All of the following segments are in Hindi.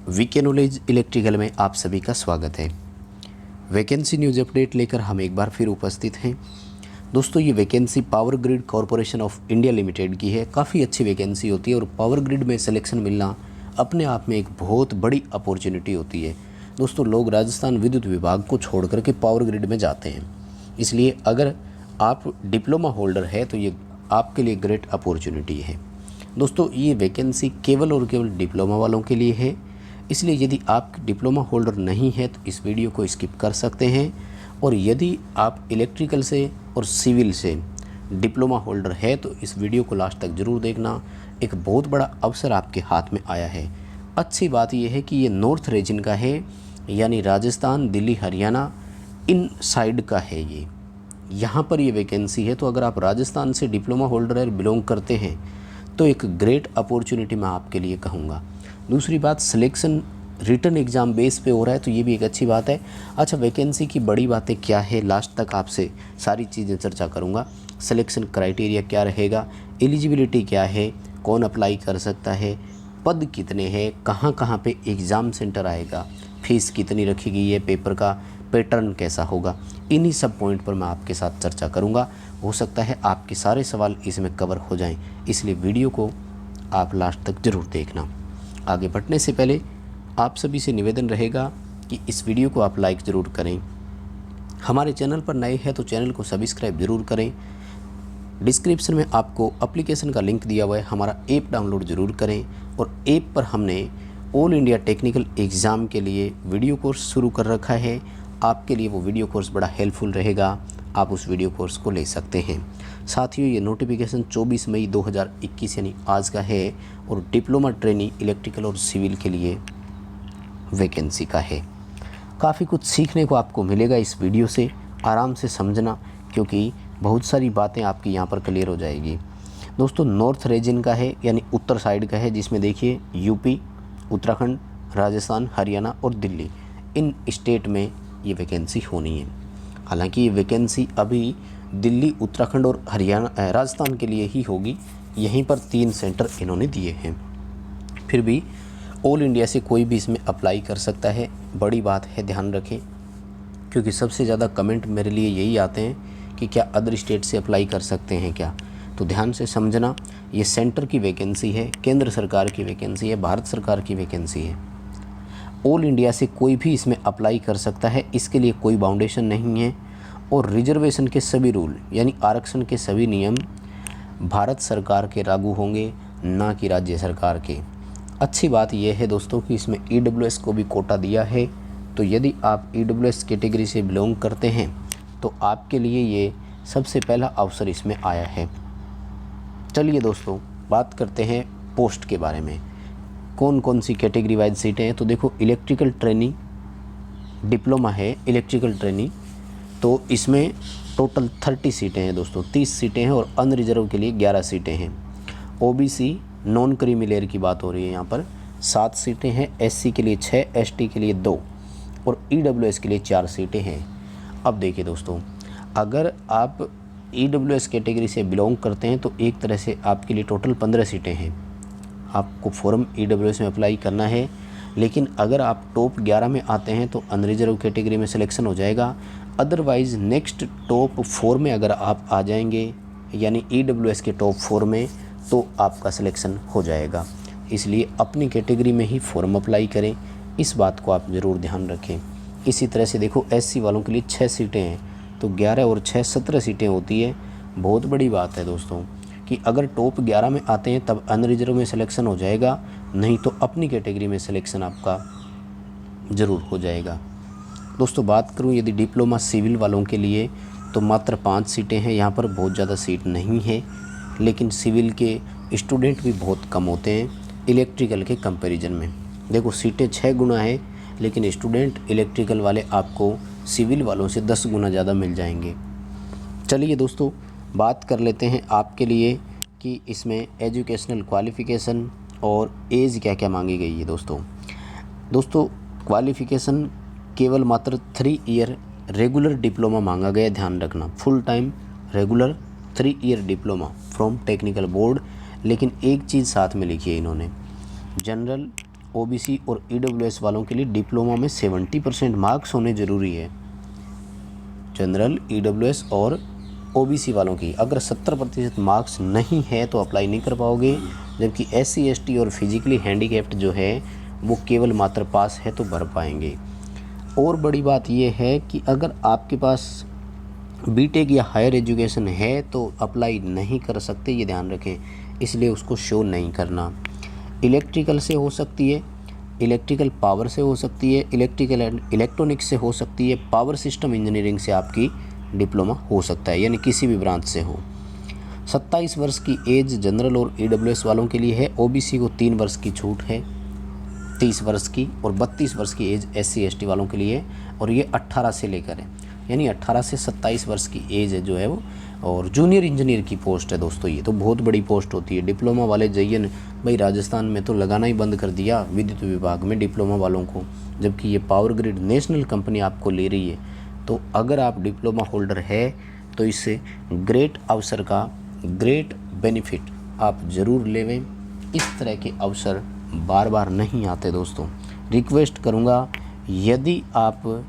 वीके नॉलेज इलेक्ट्रिकल में आप सभी का स्वागत है। वैकेंसी न्यूज़ अपडेट लेकर हम एक बार फिर उपस्थित हैं। दोस्तों, ये vacancy power grid corporation of India limited की है। काफ़ी अच्छी वैकेंसी होती है और पावर ग्रिड में सिलेक्शन मिलना अपने आप में एक बहुत बड़ी अपॉर्चुनिटी होती है। दोस्तों, लोग राजस्थान विद्युत विभाग को छोड़ करके पावर ग्रिड में जाते हैं, इसलिए अगर आप डिप्लोमा होल्डर है तो ये आपके लिए ग्रेट अपॉर्चुनिटी है। दोस्तों, ये वैकेंसी केवल और केवल डिप्लोमा वालों के लिए है, इसलिए यदि आप डिप्लोमा होल्डर नहीं है तो इस वीडियो को स्किप कर सकते हैं। और यदि आप इलेक्ट्रिकल से और सिविल से डिप्लोमा होल्डर है तो इस वीडियो को लास्ट तक ज़रूर देखना। एक बहुत बड़ा अवसर आपके हाथ में आया है। अच्छी बात यह है कि ये नॉर्थ रीजन का है, यानी राजस्थान, दिल्ली, हरियाणा इन साइड का है। ये यहाँ पर ये वैकेंसी है। तो अगर आप राजस्थान से डिप्लोमा होल्डर है, बिलोंग करते हैं, तो एक ग्रेट अपॉर्चुनिटी मैं आपके लिए कहूँगा। दूसरी बात, सिलेक्शन रिटन एग्ज़ाम बेस पे हो रहा है, तो ये भी एक अच्छी बात है। अच्छा, वैकेंसी की बड़ी बातें क्या है, लास्ट तक आपसे सारी चीज़ें चर्चा करूँगा। सिलेक्शन क्राइटेरिया क्या रहेगा, एलिजिबिलिटी क्या है, कौन अप्लाई कर सकता है, पद कितने हैं, कहाँ कहाँ पे एग्ज़ाम सेंटर आएगा, फीस कितनी रखी गई है, पेपर का पैटर्न कैसा होगा, इन्हीं सब पॉइंट पर मैं आपके साथ चर्चा करूँगा। हो सकता है आपके सारे सवाल इसमें कवर हो जाएं, इसलिए वीडियो को आप लास्ट तक ज़रूर देखना। आगे बढ़ने से पहले आप सभी से निवेदन रहेगा कि इस वीडियो को आप लाइक ज़रूर करें। हमारे चैनल पर नए हैं तो चैनल को सब्सक्राइब ज़रूर करें। डिस्क्रिप्शन में आपको एप्लीकेशन का लिंक दिया हुआ है, हमारा ऐप डाउनलोड ज़रूर करें। और ऐप पर हमने ऑल इंडिया टेक्निकल एग्ज़ाम के लिए वीडियो कोर्स शुरू कर रखा है। आपके लिए वो वीडियो कोर्स बड़ा हेल्पफुल रहेगा, आप उस वीडियो कोर्स को ले सकते हैं। साथियों, ये नोटिफिकेशन 24 मई 2021 यानी आज का है और डिप्लोमा ट्रेनिंग इलेक्ट्रिकल और सिविल के लिए वैकेंसी का है। काफ़ी कुछ सीखने को आपको मिलेगा इस वीडियो से, आराम से समझना, क्योंकि बहुत सारी बातें आपकी यहाँ पर क्लियर हो जाएगी। दोस्तों, नॉर्थ रीजन का है, यानी उत्तर साइड का है, जिसमें देखिए यूपी, उत्तराखंड, राजस्थान, हरियाणा और दिल्ली, इन स्टेट में ये वैकेंसी होनी है। हालांकि ये वैकेंसी अभी दिल्ली, उत्तराखंड और हरियाणा, राजस्थान के लिए ही होगी। यहीं पर 3 सेंटर इन्होंने दिए हैं। फिर भी ऑल इंडिया से कोई भी इसमें अप्लाई कर सकता है। बड़ी बात है, ध्यान रखें, क्योंकि सबसे ज़्यादा कमेंट मेरे लिए यही आते हैं कि क्या अदर स्टेट से अप्लाई कर सकते हैं क्या। तो ध्यान से समझना, ये सेंटर की वैकेंसी है, केंद्र सरकार की वैकेंसी है, भारत सरकार की वैकेंसी है। ऑल इंडिया से कोई भी इसमें अप्लाई कर सकता है, इसके लिए कोई बाउंडेशन नहीं है। और रिजर्वेशन के सभी रूल, यानी आरक्षण के सभी नियम भारत सरकार के लागू होंगे, ना कि राज्य सरकार के। अच्छी बात यह है दोस्तों कि इसमें ईडब्ल्यूएस को भी कोटा दिया है। तो यदि आप ईडब्ल्यूएस कैटेगरी से बिलोंग करते हैं तो आपके लिए ये सबसे पहला अवसर इसमें आया है। चलिए दोस्तों, बात करते हैं पोस्ट के बारे में, कौन कौन सी कैटेगरी वाइज सीटें हैं। तो देखो, इलेक्ट्रिकल ट्रेनिंग डिप्लोमा है, इलेक्ट्रिकल ट्रेनिंग, तो इसमें टोटल 30 सीटें हैं दोस्तों, 30 सीटें हैं और अनरिजर्व के लिए 11 सीटें हैं। ओबीसी नॉन क्रीमी लेयर की बात हो रही है, यहाँ पर 7 सीटें हैं, एससी के लिए 6, एसटी के लिए 2 और ईडब्ल्यूएस के लिए 4 सीटें हैं। अब देखिए दोस्तों, अगर आप ईडब्ल्यूएस कैटेगरी से बिलोंग करते हैं तो एक तरह से आपके लिए टोटल 15 सीटें हैं। आपको फॉर्म ईडब्ल्यूएस में अप्लाई करना है, लेकिन अगर आप टॉप 11 में आते हैं तो अनरिजर्व कैटेगरी में सिलेक्शन हो जाएगा। अदरवाइज़ नेक्स्ट टॉप 4 में अगर आप आ जाएंगे, यानी ईडब्ल्यूएस के टॉप 4 में, तो आपका सिलेक्शन हो जाएगा। इसलिए अपनी कैटेगरी में ही फॉर्म अप्लाई करें, इस बात को आप ज़रूर ध्यान रखें। इसी तरह से देखो, एससी वालों के लिए 6 सीटें हैं, तो 11 और 6 17 सीटें होती है। बहुत बड़ी बात है दोस्तों कि अगर टॉप 11 में आते हैं तब अनरिजर्व में सिलेक्शन हो जाएगा, नहीं तो अपनी कैटेगरी में सिलेक्शन आपका ज़रूर हो जाएगा। दोस्तों, बात करूं यदि डिप्लोमा सिविल वालों के लिए, तो मात्र 5 सीटें हैं। यहाँ पर बहुत ज़्यादा सीट नहीं है, लेकिन सिविल के स्टूडेंट भी बहुत कम होते हैं इलेक्ट्रिकल के कंपैरिजन में। देखो, सीटें 6 गुना है, लेकिन स्टूडेंट इलेक्ट्रिकल वाले आपको सिविल वालों से 10 गुना ज़्यादा मिल जाएंगे। चलिए दोस्तों, बात कर लेते हैं आपके लिए कि इसमें एजुकेशनल क्वालिफ़िकेशन और एज क्या क्या मांगी गई है। दोस्तों क्वालिफ़िकेशन केवल मात्र 3 ईयर रेगुलर डिप्लोमा मांगा गया, ध्यान रखना, full time regular 3 year diploma from technical board. लेकिन एक चीज़ साथ में लिखी है इन्होंने, जनरल ओबीसी और ईडब्ल्यूएस वालों के लिए डिप्लोमा में 70% मार्क्स होने ज़रूरी है। जनरल, ईडब्ल्यूएस और ओबीसी वालों की अगर 70% मार्क्स नहीं है तो अप्लाई नहीं कर पाओगे, जबकि एससी, एसटी और फिजिकली हैंडीकैप्ड जो है वो केवल मात्र पास है तो भर पाएंगे। और बड़ी बात यह है कि अगर आपके पास बीटेक या हायर एजुकेशन है तो अप्लाई नहीं कर सकते, ये ध्यान रखें, इसलिए उसको शो नहीं करना। इलेक्ट्रिकल से हो सकती है, इलेक्ट्रिकल पावर से हो सकती है, इलेक्ट्रिकल एंड इलेक्ट्रॉनिक्स से हो सकती है, पावर सिस्टम इंजीनियरिंग से आपकी डिप्लोमा हो सकता है, यानी किसी भी ब्रांच से हो। 27 वर्ष की एज जनरल और ईडब्ल्यूएस वालों के लिए है। ओबीसी को 3 वर्ष की छूट है 30 वर्ष की, और 32 वर्ष की एज एससी एसटी वालों के लिए, और ये 18 से लेकर है, यानी 18 से 27 वर्ष की एज है जो है वो। और जूनियर इंजीनियर की पोस्ट है दोस्तों, ये तो बहुत बड़ी पोस्ट होती है। डिप्लोमा वाले जयन भाई राजस्थान में तो लगाना ही बंद कर दिया विद्युत विभाग में डिप्लोमा वालों को, जबकि ये पावर ग्रिड नेशनल कंपनी आपको ले रही है। तो अगर आप डिप्लोमा होल्डर है तो इससे ग्रेट अवसर का ग्रेट बेनिफिट आप ज़रूर लेवें। इस तरह के अवसर बार बार नहीं आते दोस्तों। रिक्वेस्ट करूँगा, यदि आप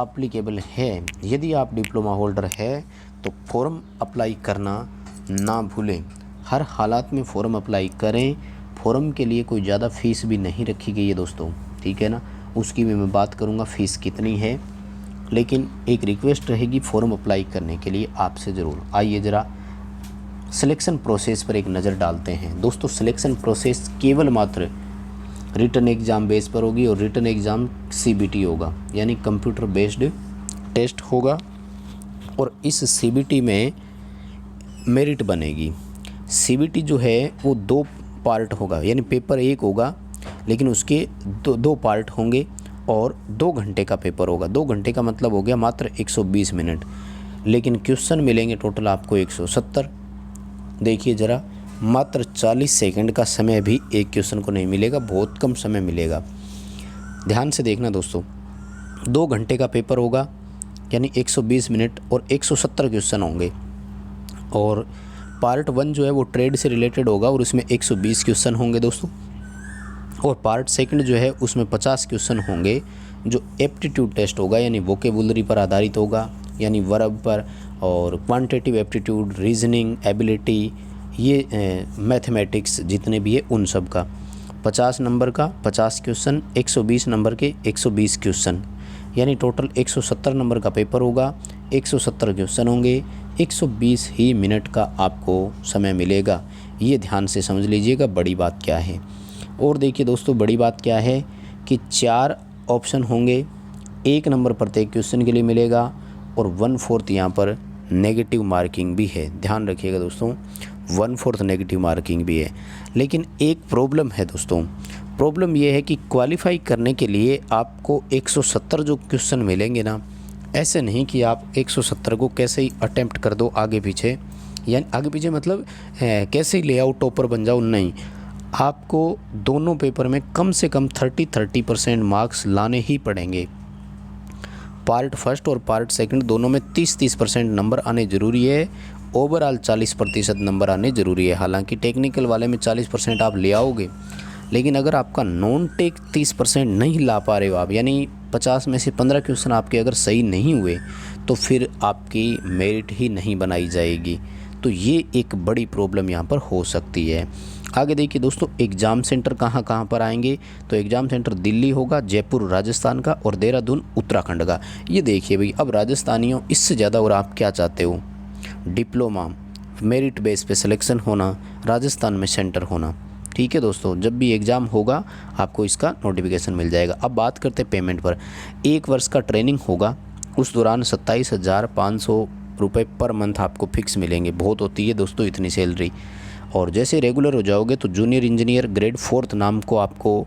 अप्लीकेबल है, यदि आप डिप्लोमा होल्डर है तो फॉर्म अप्लाई करना ना भूलें। हर हालात में फ़ॉर्म अप्लाई करें। फ़ॉर्म के लिए कोई ज़्यादा फ़ीस भी नहीं रखी गई है दोस्तों, ठीक है ना, उसकी भी मैं बात करूँगा फ़ीस कितनी है, लेकिन एक रिक्वेस्ट रहेगी फ़ॉर्म अप्लाई करने के लिए आपसे ज़रूर। आइए ज़रा सिलेक्शन प्रोसेस पर एक नज़र डालते हैं दोस्तों। सिलेक्शन प्रोसेस केवल मात्र रिटन एग्ज़ाम बेस पर होगी, और रिटन एग्ज़ाम सीबीटी होगा, यानी कंप्यूटर बेस्ड टेस्ट होगा, और इस सीबीटी में मेरिट बनेगी। सीबीटी जो है वो 2 पार्ट होगा, यानी पेपर 1 होगा, लेकिन उसके दो पार्ट होंगे, और 2 घंटे का पेपर होगा। 2 घंटे का मतलब हो गया मात्र 120 मिनट, लेकिन क्वेश्चन मिलेंगे टोटल आपको 170। देखिए ज़रा, मात्र 40 सेकंड का समय भी एक क्वेश्चन को नहीं मिलेगा, बहुत कम समय मिलेगा। ध्यान से देखना दोस्तों, 2 घंटे का पेपर होगा, यानी 120 मिनट और 170 क्वेश्चन होंगे। और पार्ट 1 जो है वो ट्रेड से रिलेटेड होगा, और उसमें 120 क्वेश्चन होंगे दोस्तों। और पार्ट 2 जो है उसमें 50 क्वेश्चन होंगे, जो एप्टीट्यूड टेस्ट होगा, यानी वोकेबुलरी पर आधारित होगा, यानी वर्ब पर, और क्वांटिटेटिव एप्टीट्यूड, रीजनिंग एबिलिटी, ये मैथमेटिक्स जितने भी है उन सब का 50 नंबर का 50 क्वेश्चन, 120 नंबर के 120 क्वेश्चन, यानी टोटल 170 नंबर का पेपर होगा। 170 क्वेश्चन होंगे, 120 ही मिनट का आपको समय मिलेगा। ये ध्यान से समझ लीजिएगा बड़ी बात क्या है। और देखिए दोस्तों, बड़ी बात क्या है कि 4 ऑप्शन होंगे, 1 नंबर प्रत्येक क्वेश्चन के लिए मिलेगा, और 1/4 यहाँ पर नेगेटिव मार्किंग भी है। ध्यान रखिएगा दोस्तों, 1/4 नेगेटिव मार्किंग भी है। लेकिन एक प्रॉब्लम है दोस्तों, प्रॉब्लम ये है कि क्वालिफाई करने के लिए आपको 170 जो क्वेश्चन मिलेंगे ना, ऐसे नहीं कि आप 170 को कैसे ही अटेम्प्ट कर दो आगे पीछे, यानी आगे पीछे मतलब कैसे ही ले आओ टॉपर बन जाओ, नहीं। आपको दोनों पेपर में कम से कम 30% मार्क्स लाने ही पड़ेंगे। पार्ट 1 और पार्ट 2 दोनों में 30% नंबर आने ज़रूरी है। ओवरऑल 40% नंबर आने ज़रूरी है। हालांकि टेक्निकल वाले में 40% आप ले आओगे, लेकिन अगर आपका नॉन टेक 30% नहीं ला पा रहे हो आप, यानी 50 में से 15 क्वेश्चन आपके अगर सही नहीं हुए, तो फिर आपकी मेरिट ही नहीं बनाई जाएगी। तो ये एक बड़ी प्रॉब्लम यहाँ पर हो सकती है। आगे देखिए दोस्तों, एग्ज़ाम सेंटर कहाँ कहाँ पर आएंगे, तो एग्ज़ाम सेंटर दिल्ली होगा, जयपुर राजस्थान का, और देहरादून उत्तराखंड का। ये देखिए भाई, अब राजस्थानियों इससे ज़्यादा और आप क्या चाहते हो, डिप्लोमा मेरिट बेस पे सिलेक्शन होना, राजस्थान में सेंटर होना। ठीक है दोस्तों, जब भी एग्ज़ाम होगा आपको इसका नोटिफिकेशन मिल जाएगा। अब बात करते हैं पेमेंट पर। 1 वर्ष का ट्रेनिंग होगा, उस दौरान 27,500 रुपये पर मंथ आपको फिक्स मिलेंगे। बहुत होती है दोस्तों इतनी सैलरी। और जैसे रेगुलर हो जाओगे तो जूनियर इंजीनियर ग्रेड 4 नाम को आपको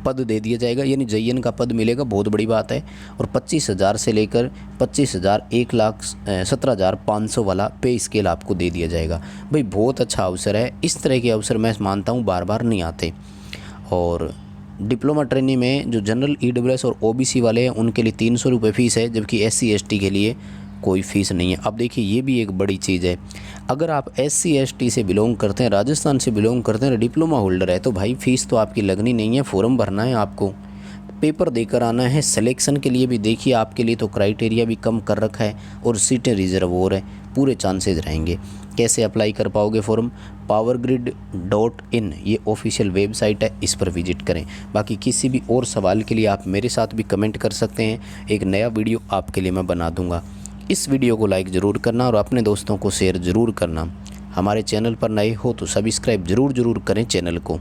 पद दे दिया जाएगा, यानी जयन का पद मिलेगा। बहुत बड़ी बात है। और 25,000 से लेकर 25,000 1,17,500 वाला पे स्केल आपको दे दिया जाएगा। भाई बहुत अच्छा अवसर है। इस तरह के अवसर मैं मानता हूँ बार बार नहीं आते। और डिप्लोमा ट्रेनिंग में जो जनरल ईडब्ल्यूएस और ओबीसी वाले हैं उनके लिए 300 रुपये फ़ीस है, जबकि SC ST के लिए कोई फ़ीस नहीं है। अब देखिए ये भी एक बड़ी चीज़ है, अगर आप SC ST से बिलोंग करते हैं, राजस्थान से बिलोंग करते हैं, डिप्लोमा होल्डर है, तो भाई फ़ीस तो आपकी लगनी नहीं है। फॉर्म भरना है आपको, पेपर देकर आना है। सिलेक्शन के लिए भी देखिए आपके लिए तो क्राइटेरिया भी कम कर रखा है और सीटें रिजर्व हो रहे हैं, पूरे चांसेस रहेंगे। कैसे अप्लाई कर पाओगे फॉर्म? powergrid.in ये ऑफिशियल वेबसाइट है, इस पर विजिट करें। बाकी किसी भी और सवाल के लिए आप मेरे साथ भी कमेंट कर सकते हैं, एक नया वीडियो आपके लिए मैं बना दूंगा। इस वीडियो को लाइक ज़रूर करना और अपने दोस्तों को शेयर ज़रूर करना। हमारे चैनल पर नए हो तो सब्सक्राइब ज़रूर करें चैनल को।